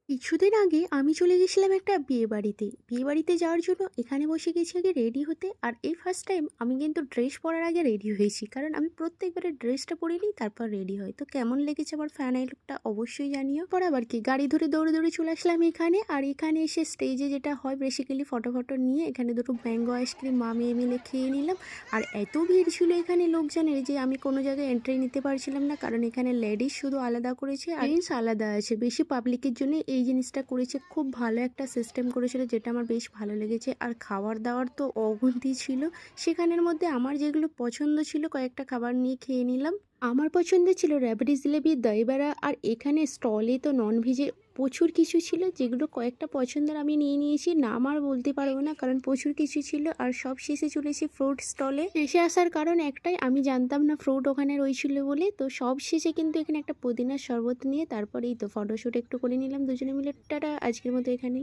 কিছুদিন আগে আমি চলে গেছিলাম একটা বিয়ে বাড়িতে যাওয়ার জন্য এখানে বসে গেছি আগে রেডি হতে। আর এই ফার্স্ট টাইম আমি কিন্তু ড্রেস পরার আগে রেডি হয়েছি, কারণ আমি প্রত্যেকবারে ড্রেসটা পরে নিই তারপর রেডি হয়। তো কেমন লেগেছে আমার ফাইনাল লুকটা অবশ্যই জানিও। পর আবার কি গাড়ি ধরে দৌড়ে দৌড়ে চলে আসলাম এখানে। আর এখানে এসে স্টেজে যেটা হয় বেসিক্যালি ফটো ফটো নিয়ে এখানে দুটো ম্যাঙ্গো আইসক্রিম মা মেয়ে মিলে খেয়ে নিলাম। আর এত ভিড় ছিল এখানে লোকজনের যে আমি কোনো জায়গায় এন্ট্রি নিতে পারছিলাম না, কারণ এখানে লেডিস শুধু আলাদা করেছে আর জেন্টস আলাদা আছে। বেশি পাবলিকের জন্য এই জিনিসটা করেছে, খুব ভালো একটা সিস্টেম করেছিল যেটা আমার বেশ ভালো লেগেছে। আর খাবার দাবার তো অগুন্তি ছিল সেখানের মধ্যে। আমার যেগুলো পছন্দ ছিল কয়েকটা খাবার নিয়ে খেয়ে নিলাম। আমার পছন্দের ছিল রাবড়ি, জিলেবি, দই বড়া। আর এখানে স্টলে তো নন ভেজে প্রচুর কিছু ছিল, যেগুলো কয়েকটা পছন্দের আমি নিয়ে নিয়েছি, নাম আর বলতে পারবো না কারণ প্রচুর কিছু ছিল। আর সব শেষে চলেছি ফ্রুট স্টলে। শেষে আসার কারণ একটাই, আমি জানতাম না ফ্রুট ওখানে রয়েছিল বলে। তো সব শেষে কিন্তু এখানে একটা পুদিনার শরবত নিয়ে তারপরেই তো ফটোশ্যুট একটু করে নিলাম দুজনে মিলে। টাটা, আজকের মতো এখানেই।